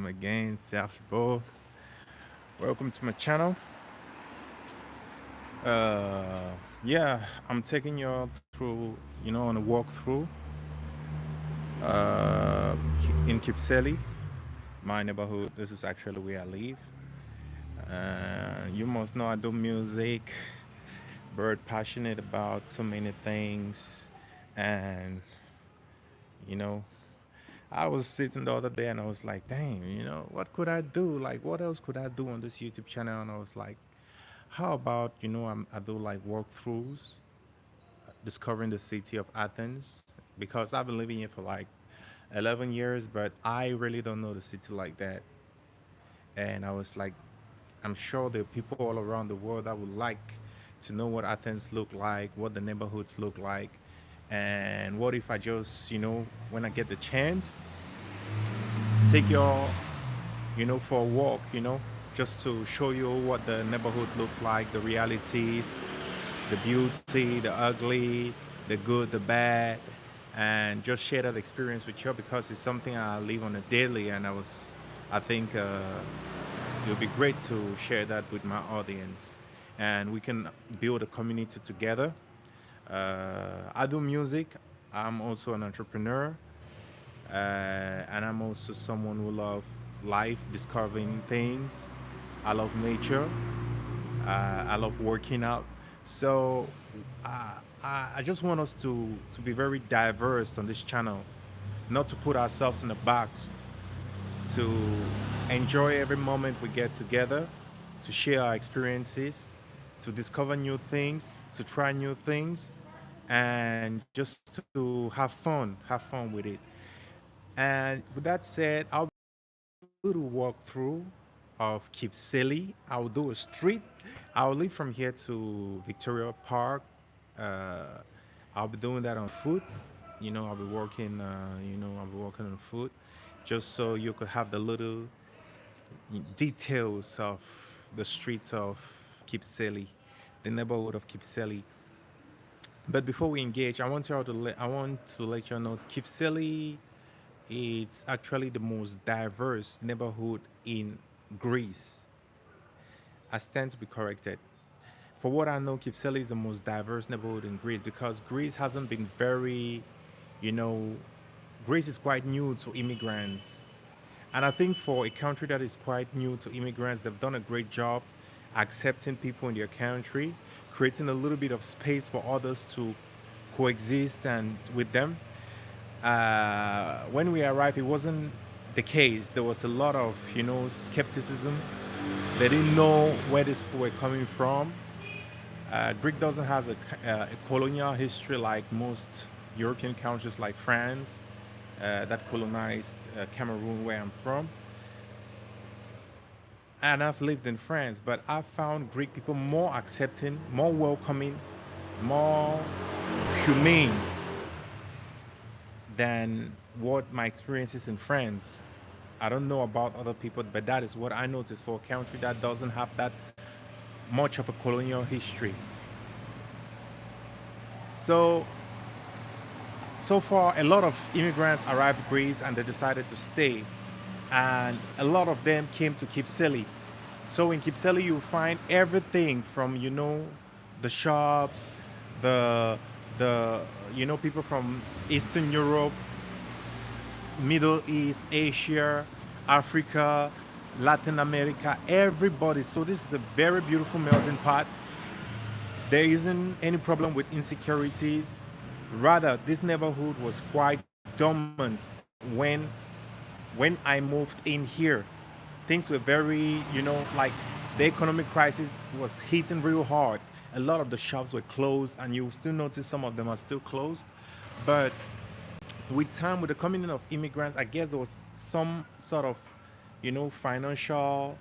again, Serge. Welcome to my channel. Uh, yeah, I'm taking you all through, on a walkthrough uh, in kypseli, my neighborhood. This is actually where I live. You must know I do music, very passionate about so many things, and you know, I was sitting the other day and I was like, dang, what could I do? Like, what else could I do on this YouTube channel? And I was like, how about, I do like walkthroughs, discovering the city of Athens, because I've been living here for like 11 years, but I really don't know the city like that. And I was like, I'm sure there are people all around the world that would like to know what Athens look like, what the neighborhoods look like. And what if I just, when I get the chance, take y'all, for a walk, just to show you what the neighborhood looks like, the realities, the beauty, the ugly, the good, the bad, and just share that experience with you because it's something I live on a daily, and I think it would be great to share that with my audience, and we can build a community together. I do music. I'm also an entrepreneur, and I'm also someone who love life, discovering things. I love nature. I love working out. So I just want us to be very diverse on this channel, not to put ourselves in a box, to enjoy every moment we get together, to share our experiences, to discover new things, to try new things, and just to have fun with it. And with that said, I'll do the walkthrough of kypseli. I'll do a street. I'll leave from here to Victoria Park. Uh, I'll be doing that on foot. I'll be walking. I'll be walking on foot, just so you could have the little details of the streets of Kypseli, the neighborhood of Kypseli. But before we engage, I want to let you know Kypseli, it's actually the most diverse neighborhood in Greece. I stand to be corrected. For what I know, Kypseli is the most diverse neighborhood in Greece because Greece hasn't been very, you know, Greece is quite new to immigrants. And I think for a country that is quite new to immigrants, they've done a great job accepting people in their country, creating a little bit of space for others to coexist and with them. When we arrived, it wasn't the case. There was a lot of, skepticism. They didn't know where these people were coming from. Greek doesn't have a colonial history like most European countries like France that colonized Cameroon, where I'm from. And I've lived in France, but I found Greek people more accepting, more welcoming, more humane than what my experience is in France. I don't know about other people, but that is what I noticed for a country that doesn't have that much of a colonial history. So, so far, a lot of immigrants arrived in Greece and they decided to stay. And a lot of them came to Kypseli. So in Kypseli, you find everything from, the shops, the, people from Eastern Europe, Middle East, Asia, Africa, Latin America, everybody. So this is a very beautiful melting pot. There isn't any problem with insecurities. Rather, this neighborhood was quite dominant when when I moved in here. Things were very, like the economic crisis was hitting real hard. A lot of the shops were closed, and you still notice some of them are still closed. But with time, with the coming in of immigrants, I guess there was some sort of, financial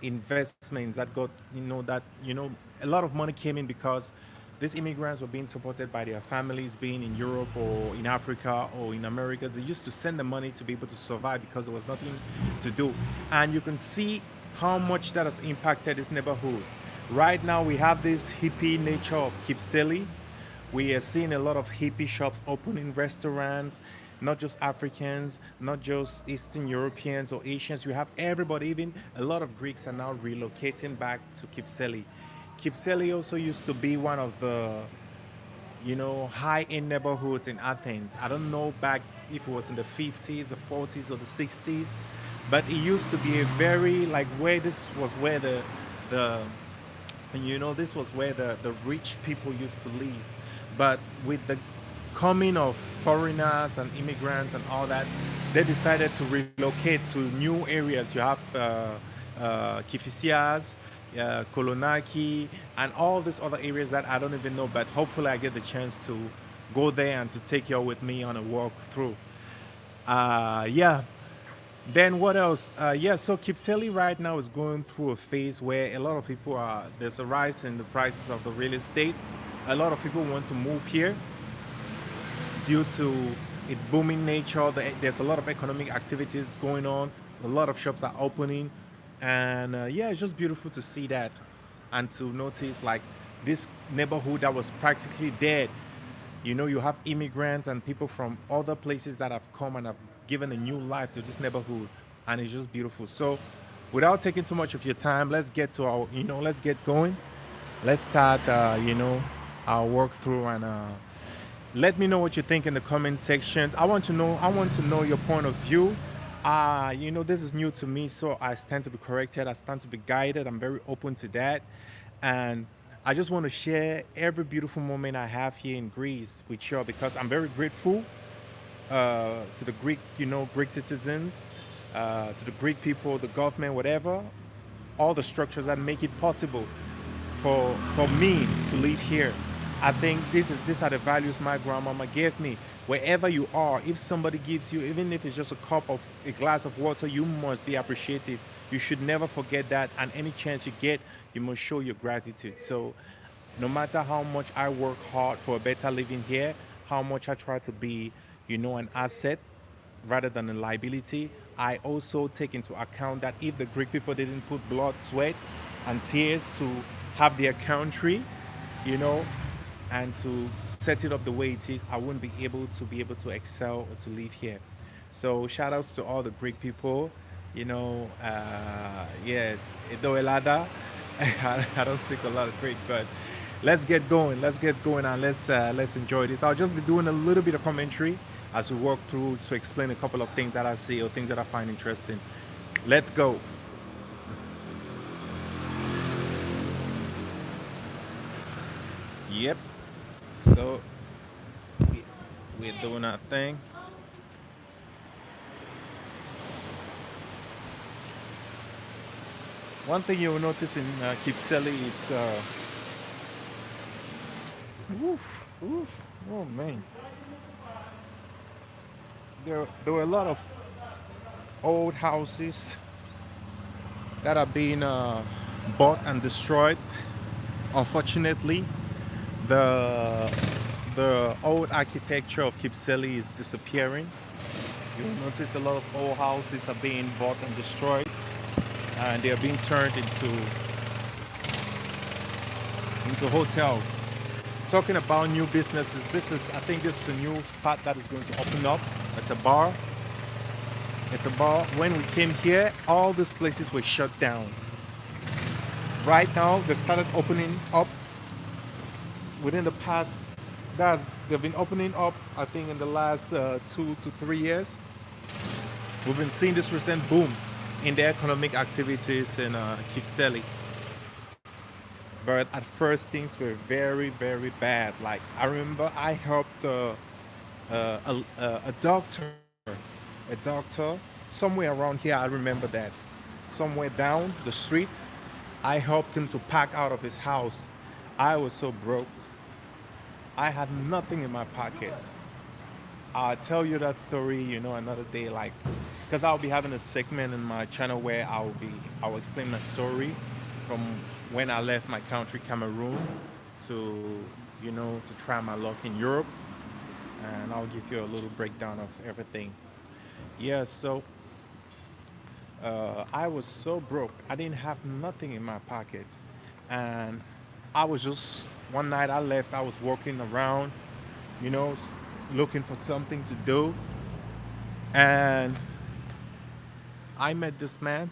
investments that got, a lot of money came in because these immigrants were being supported by their families, being in Europe or in Africa or in America. They used to send the money to be able to survive because there was nothing to do. And you can see how much that has impacted this neighborhood. Right now, we have this hippie nature of Kypseli. We are seeing a lot of hippie shops opening, restaurants. not just Africans, not just Eastern Europeans or Asians. You have everybody, even a lot of Greeks are now relocating back to Kypseli. Kypseli also used to be one of the high-end neighborhoods in Athens. I don't know back if it was in the 50s, the 40s, or the 60s, but it used to be a very like where this was where the this was where the rich people used to live. But with the coming of foreigners and immigrants and all that, they decided to relocate to new areas. You have Kifisias, Kolonaki, and all these other areas that I don't even know. But hopefully, I get the chance to go there and to take you all with me on a walk through. Yeah. Then what else? Yeah, so Kipseli right now is going through a phase where a lot of people are. There's a rise in the prices of the real estate. A lot of people want to move here due to its booming nature. There's a lot of economic activities going on. A lot of shops are opening, and yeah, it's just beautiful to see that and to notice like this neighborhood that was practically dead. You have immigrants and people from other places that have come and have given a new life to this neighborhood, and it's just beautiful. So, without taking too much of your time, let's get to let's get going. Let's start, our walk through and let me know what you think in the comment sections. I want to know your point of view. This is new to me, so I stand to be corrected. I stand to be guided. I'm very open to that. And I just want to share every beautiful moment I have here in Greece with you because I'm very grateful to the Greek, Greek citizens, to the Greek people, the government, whatever, all the structures that make it possible for me to live here. I think these are the values my grandmama gave me. Wherever you are, if somebody gives you, even if it's just a glass of water, you must be appreciative. You should never forget that. And any chance you get, you must show your gratitude. So, no matter how much I work hard for a better living here, how much I try to be, an asset rather than a liability, I also take into account that if the Greek people didn't put blood, sweat, and tears to have their country, you know, and to set it up the way it is, I wouldn't be able to excel or to live here. So shout outs to all the Greek people. Yes, Edo Elada. I don't speak a lot of Greek, but let's get going. Let's get going and let's enjoy this. I'll just be doing a little bit of commentary as we walk through to explain a couple of things that I see or things that I find interesting. Let's go. Yep. So we're doing our thing. One thing you'll notice in Kypseli is, woof, woof, oh man, there were a lot of old houses that are being bought and destroyed. Unfortunately, the the old architecture of Kypseli is disappearing. You'll notice a lot of old houses are being bought and destroyed, and they are being turned into hotels. Talking about new businesses, I think this is a new spot that is going to open up. It's a bar. It's a bar. When we came here, all these places were shut down. Right now, they started opening up within the past. They've been opening up. I think in the last 2 to 3 years, we've been seeing this recent boom in the economic activities in Kypseli. But at first, things were very, very bad. Like I remember, I helped a doctor, somewhere around here. I remember that somewhere down the street. I helped him to pack out of his house. I was so broke. I had nothing in my pocket. I'll tell you that story, another day, like, because I'll be having a segment in my channel where I'll explain my story from when I left my country, Cameroon, to, to try my luck in Europe, and I'll give you a little breakdown of everything. Yeah, so I was so broke. I didn't have nothing in my pocket, and I was just one night I left. I was walking around, you know, looking for something to do, And I met this man,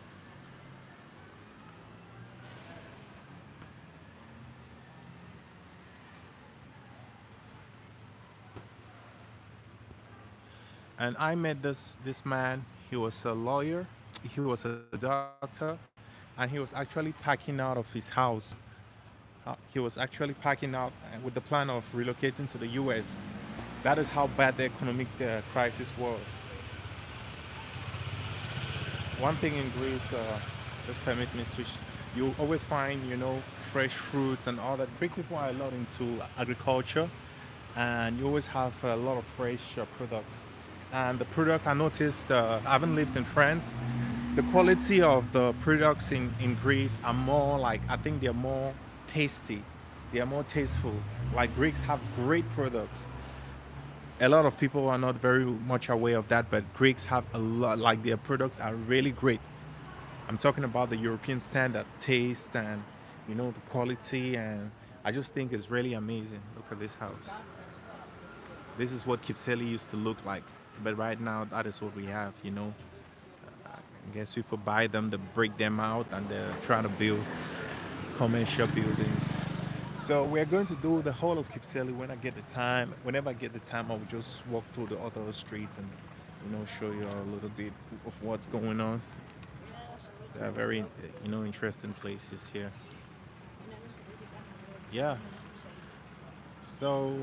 and I met this man. He was a lawyer, he was a doctor, and he was actually packing out of his house. He was actually packing out with the plan of relocating to the U.S. That is how bad the economic crisis was. One thing in Greece, just permit me switch. You always find, fresh fruits and all that. Greek people are a lot into agriculture, and you always have a lot of fresh products. And the products I noticed, I haven't lived in France. The quality of the products in Greece are more like, I think they're more tasty. They are more tasteful. Like Greeks have great products. A lot of people are not very much aware of that, but Greeks have a lot, like their products are really great. I'm talking about the European standard taste and the quality, and I just think it's really amazing. Look at this house. This is what kypseli used to look like, but right now that is what we have. I guess people buy them, they break them out, and they're trying to build commercial buildings. So we're going to do the whole of kypseli when I get the time. Whenever I get the time, I will just walk through the other streets and show you a little bit of what's going on. There are very interesting places here. Yeah. So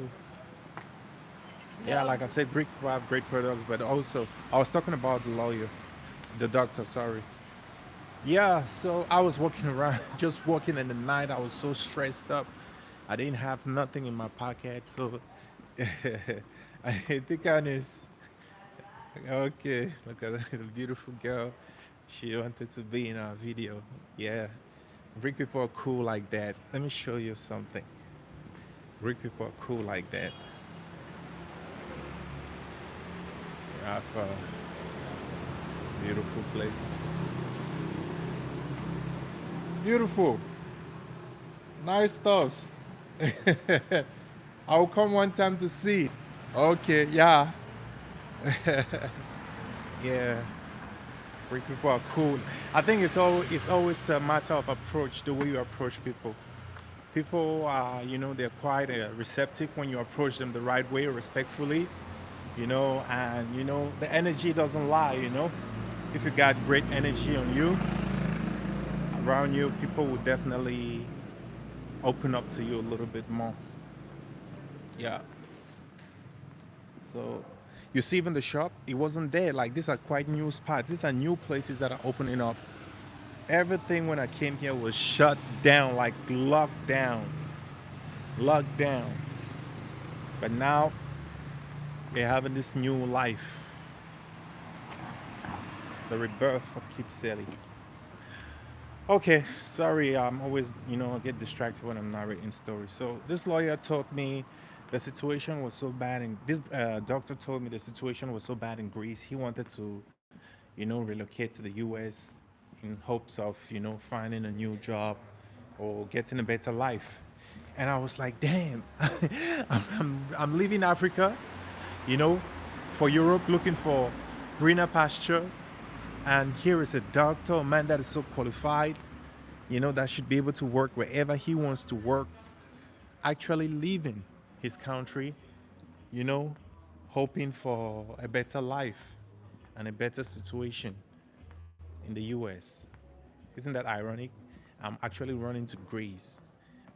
yeah, like I said, Greek people have great products, but also I was talking about the lawyer, the doctor. Sorry. Yeah. So I was walking around, just walking in the night. I was so stressed up. I didn't have nothing in my pocket, so I think honest. Okay, look at the beautiful girl. She wanted to be in our video. Yeah, Greek people are cool like that. Let me show you something. Greek people are cool like that. We have beautiful places. Beautiful, nice stuffs. I'll come one time to see. Okay, yeah, yeah. Greek people are cool. I think it's always a matter of approach, the way you approach people. People are, they're quite receptive when you approach them the right way, respectfully, and the energy doesn't lie. If you got great energy on you, around you, people will definitely open up to you a little bit more. Yeah. So you see, even the shop, it wasn't there. Like these are quite new spots. These are new places that are opening up. Everything when I came here was shut down, like locked down. But now they're having this new life, the rebirth of Kypseli. Okay, sorry, I'm always, I get distracted when I'm narrating stories. So this lawyer told me the situation was so bad, and this doctor told me the situation was so bad in Greece. He wanted to, relocate to the U.S. in hopes of, finding a new job or getting a better life. And I was like, damn, I'm leaving Africa, you know, for Europe looking for greener pasture. And here is a doctor, a man that is so qualified, that should be able to work wherever he wants to work, actually leaving his country, you know, hoping for a better life and a better situation in the US. Isn't that ironic? I'm actually running to Greece.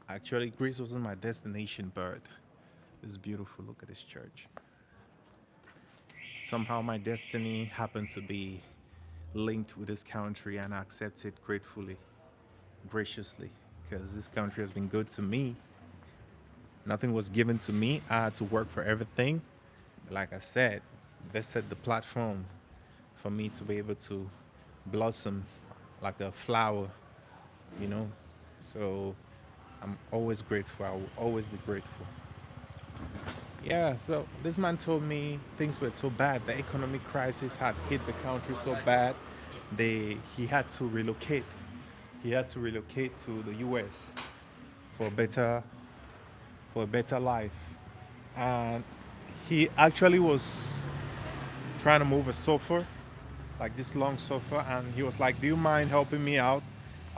Actually, Greece wasn't my destination, but it's beautiful. Look at this church. Somehow my destiny happened to be linked with this country, and I accept it gratefully, graciously, because this country has been good to me. Nothing was given to me. I had to work for everything. Like I said, they set the platform for me to be able to blossom like a flower, you know. So I'm always grateful. I will always be grateful. Yeah, so this man told me things were so bad. The economic crisis had hit the country so bad. He had to relocate. He had to relocate to the US for a better life. And he actually was trying to move a sofa, like this long sofa, and he was like, "Do you mind helping me out?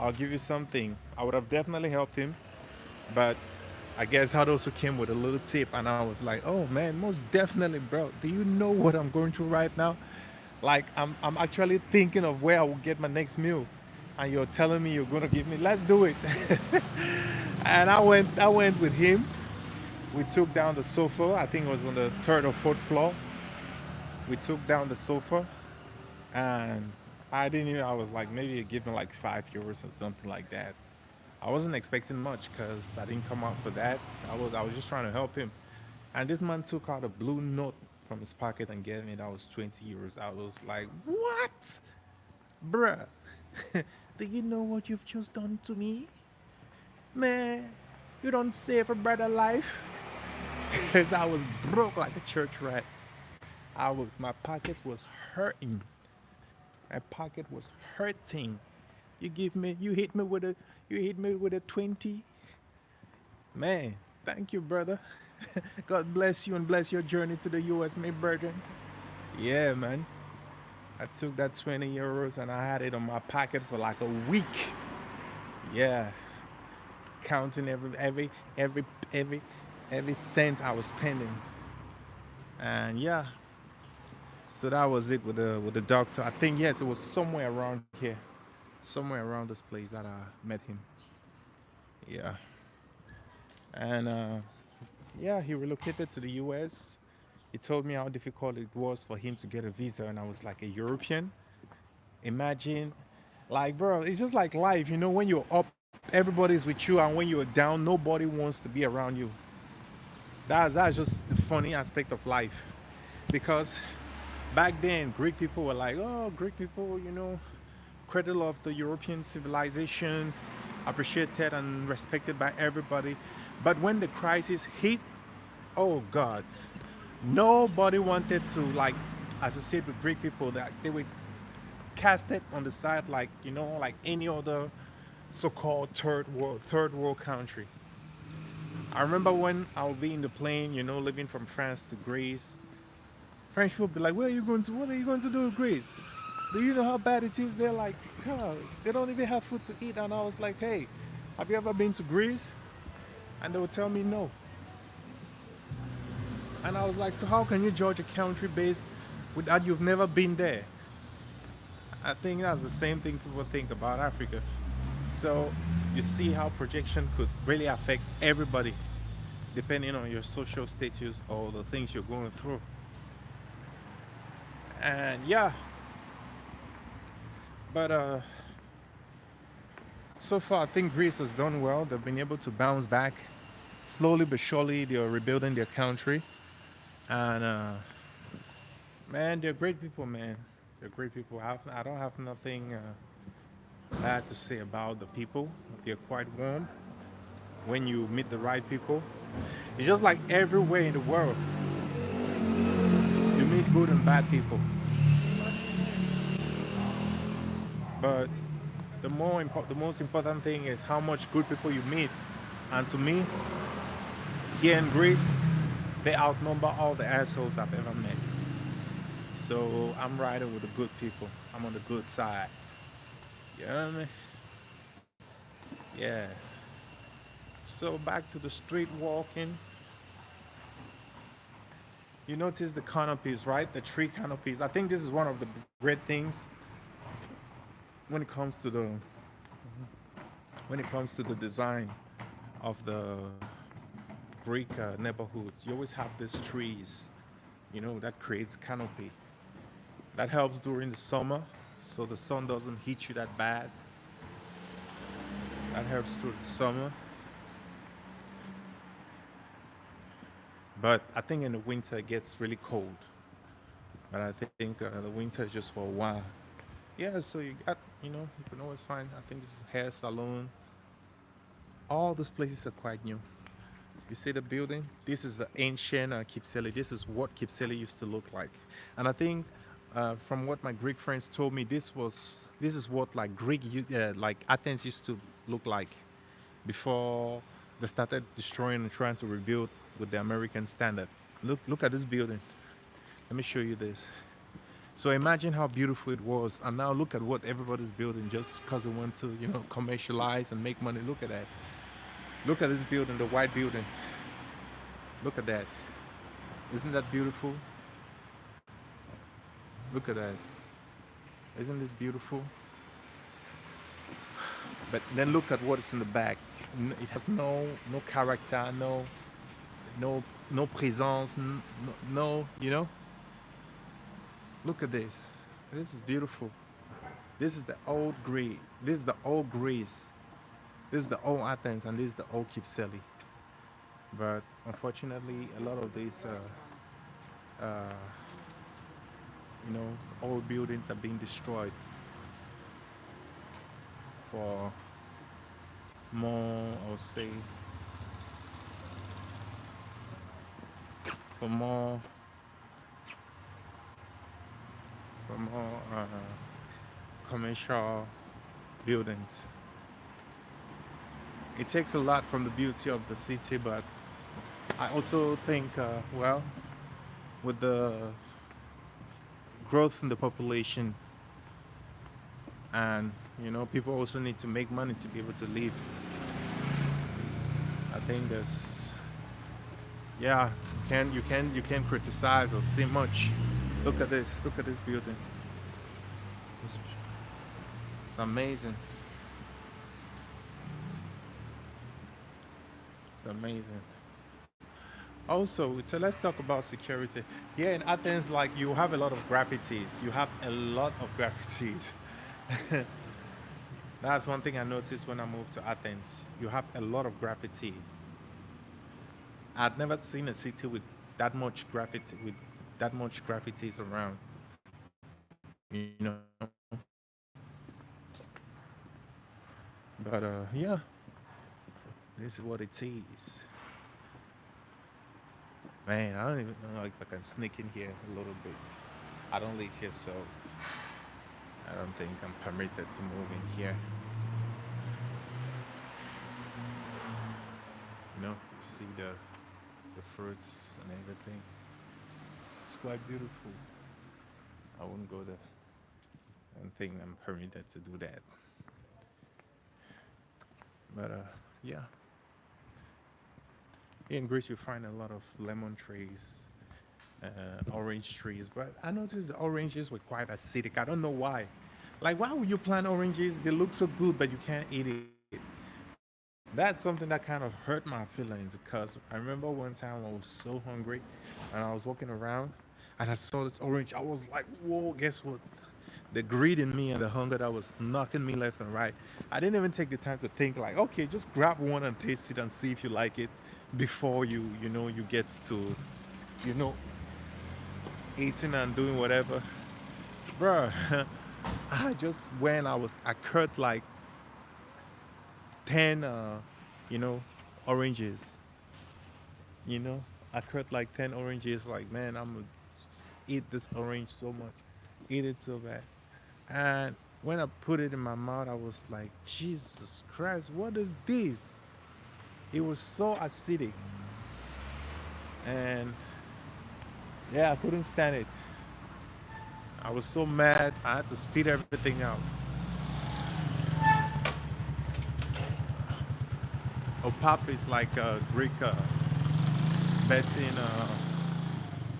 I'll give you something." I would have definitely helped him, but I guess that also came with a little tip, and I was like, "Oh man, most definitely, bro. Do you know what I'm going through right now? Like, I'm actually thinking of where I will get my next meal, and you're telling me you're gonna give me. Let's do it." And I went with him. We took down the sofa. I think it was on the third or fourth floor. We took down the sofa, and I didn't even. I was like, maybe you give me like €5 or something like that. I wasn't expecting much because I didn't come out for that. I was just trying to help him, and this man took out a blue note from his pocket and gave me that was €20. I was like, what, bruh? Do you know what you've just done to me, man? You don't save a brother life. Because I was broke like a church rat. My pocket was hurting. My pocket was hurting. You hit me with a 20. Man, thank you, brother. God bless you and bless your journey to the US, my brethren. Yeah, man. I took that €20 and I had it on my pocket for like a week. Yeah, counting every every every cent I was spending. And yeah, so that was it with the doctor. I think yes, it was somewhere around here, somewhere around this place that I met him. Yeah, and yeah, he relocated to the U.S. He told me how difficult it was for him to get a visa, and I was like, a European. Imagine, like, bro, it's just like life, you know. When you're up, everybody's with you, and when you're down, nobody wants to be around you. That's just the funny aspect of life, because back then Greek people were like, oh, Greek people, cradle of the European civilization, appreciated and respected by everybody. But when the crisis hit, oh God, nobody wanted to like associate with Greek people. That they were casted on the side, like like any other so-called third world country. I remember when I would be in the plane, living from France to Greece. French people be like, "Where are you going to? What are you going to do in Greece? Do you know how bad it is?" They're like, "God, they don't even have food to eat." And I was like, "Hey, have you ever been to Greece?" And they would tell me no. And I was like, "So how can you judge a country based with that you've never been there?" I think that's the same thing people think about Africa. So you see how projection could really affect everybody depending on your social status or the things you're going through. And yeah, but so far I think Greece has done well. They've been able to bounce back slowly but surely. They are rebuilding their country, and man, they're great people, man. They're great people. I don't have nothing bad to say about the people. They're quite warm when you meet the right people. It's just like everywhere in the world, you meet good and bad people. But the most important thing is how much good people you meet. And to me, here in Greece, they outnumber all the assholes I've ever met. So I'm riding with the good people. I'm on the good side. You know what I mean? Yeah. So back to the street walking. You notice the canopies, right? The tree canopies. I think this is one of the great things when it comes to the design of the Greek neighborhoods. You always have these trees, that creates canopy. That helps during the summer, so the sun doesn't hit you that bad. That helps through the summer. But I think in the winter it gets really cold. But I think the winter is just for a while. Yeah, so you can always find, I think this hair salon. All these places are quite new. You see the building? This is the ancient kypseli. This is what kypseli used to look like. And I think from what my Greek friends told me, this is what like like Athens used to look like before they started destroying and trying to rebuild with the American standard. Look at this building. Let me show you this. So imagine how beautiful it was, and now look at what everybody's building just because they want to, commercialize and make money. Look at that. Look at this building, the white building. Look at that. Isn't that beautiful? Look at that. Isn't this beautiful? But then look at what's in the back. It has no character, no présence, no. Look at this. This is beautiful. This is the old Greece. This is the old Greece. This is the old Athens, and this is the old kypseli. But unfortunately, a lot of these, old buildings are being destroyed for more, I'll say, for more, commercial buildings. It takes a lot from the beauty of the city, but I also think, with the growth in the population, and people also need to make money to be able to live. I think there's, yeah, you can criticize or say much. Look at this. Look at this building. It's amazing. It's amazing. Also, so let's talk about security. Here in Athens, like, you have a lot of graffitis. You have a lot of graffitis. That's one thing I noticed when I moved to Athens. You have a lot of graffiti. I'd never seen a city with that much graffiti, with that much graffitis around. You know. But yeah, this is what it is. Man, I don't even know if I can sneak in here a little bit. I don't live here, so I don't think I'm permitted to move in here. You see the fruits and everything. It's quite beautiful. I wouldn't go there. I don't think I'm permitted to do that. But yeah, in Greece you find a lot of lemon trees, orange trees. But I noticed the oranges were quite acidic. I don't know why. Like, why would you plant oranges? They look so good, but you can't eat it. That's something that kind of hurt my feelings, because I remember one time I was so hungry and I was walking around and I saw this orange. I was like, whoa, guess what? The greed in me and the hunger that was knocking me left and right. I didn't even take the time to think, like, okay, just grab one and taste it and see if you like it before you get to, you know, eating and doing whatever. Bruh, I just when I cut like 10 you know oranges. you know I cut like 10 oranges, like, man, I'm gonna eat this orange so much, eat it so bad. And when I put it in my mouth, I was like, Jesus Christ, what is this? It was so acidic, and yeah, I couldn't stand it. I was so mad, I had to spit everything out. OPAP is like a Greek betting,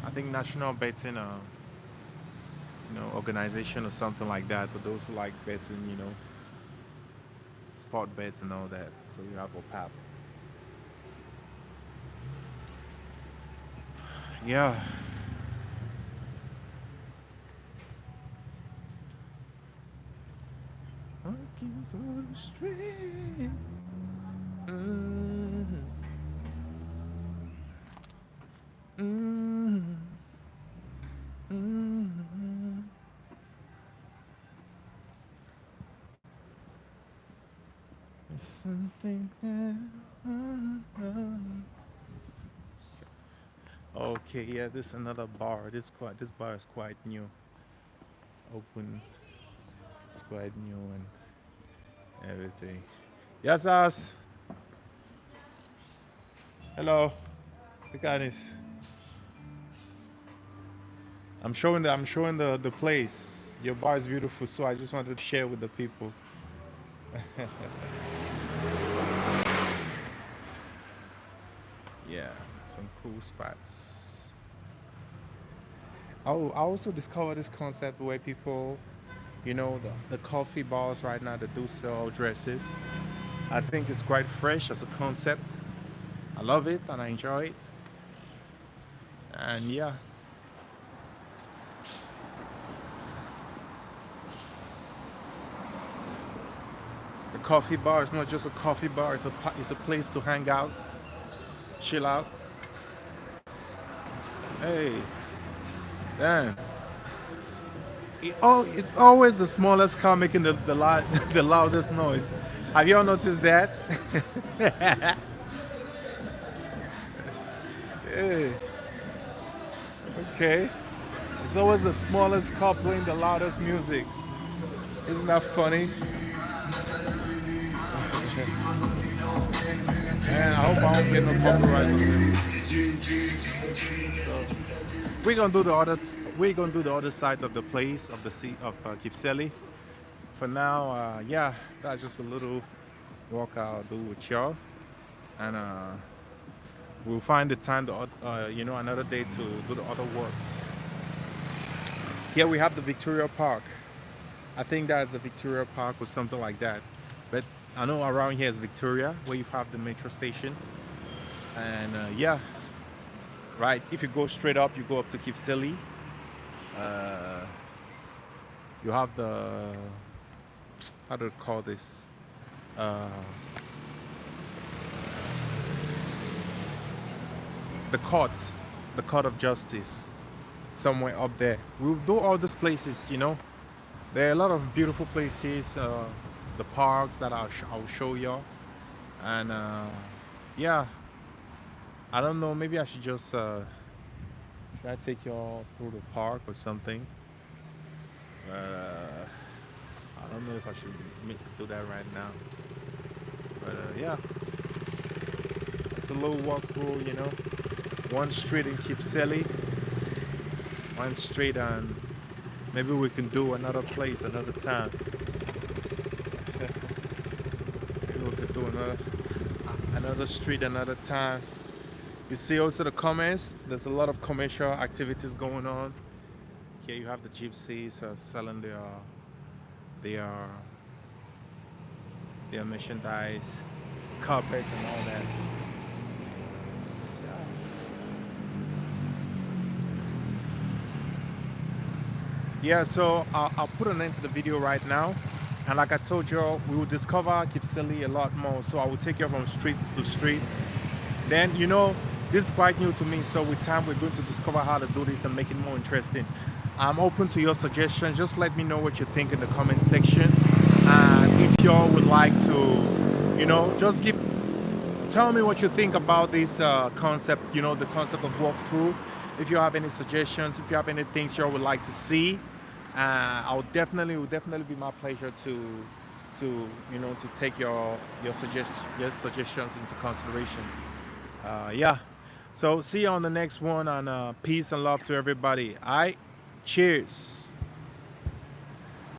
I think national betting, organization or something like that, for those who like betting, sport bets and all that. So you have OPAP. Yeah. Walking through the street. Mm, mm, mm. There's something there. Okay, yeah, this is another bar. This bar is quite new. Open. It's quite new and everything. Yes, us. Hello. The guy is. I'm showing the place. Your bar is beautiful, so I just wanted to share with the people. Yeah, some cool spots. I also discovered this concept where people, the coffee bars right now that do sell dresses. I think it's quite fresh as a concept. I love it and I enjoy it. And yeah, the coffee bar is not just a coffee bar. It's a place to hang out, chill out. Hey, damn. It's always the smallest car making the loudest noise. Have you all noticed that? Hey, okay. It's always the smallest car playing the loudest music. Isn't that funny? Man, I hope I don't get no copyright on this. We're gonna do the other. We're gonna do the other side of the place of the sea of kypseli. For now, yeah, that's just a little walk I'll do with y'all, and we'll find the time, another day to do the other works. Here we have the Victoria Park. I think that's the Victoria Park or something like that. But I know around here is Victoria, where you have the metro station, and yeah, right. If you go straight up, you go up to kypseli. Uh, you have how do you call this? Uh, the court, the court of justice, somewhere up there. We'll do all these places. There are a lot of beautiful places. The parks that I'll show y'all, and yeah, I don't know. Maybe I should just should I take y'all through the park or something? I don't know if I should do that right now. But yeah, it's a little walk through. One street in kypseli, one street, and maybe we can do another place another time. Maybe we could do another street another time. You see also the comments. There's a lot of commercial activities going on. Here you have the gypsies selling their their merchandise, carpets and all that. Yeah, so I'll put an end to the video right now. And like I told you, we will discover kypseli a lot more. So I will take you from street to street. Then, this is quite new to me. So with time, we're going to discover how to do this and make it more interesting. I'm open to your suggestions. Just let me know what you think in the comment section. And if y'all would like to, tell me what you think about this concept, the concept of walkthrough. If you have any suggestions, if you have any things you would like to see, it will definitely be my pleasure to take your suggestions into consideration. Yeah. So see you on the next one, and peace and love to everybody. All right. Cheers.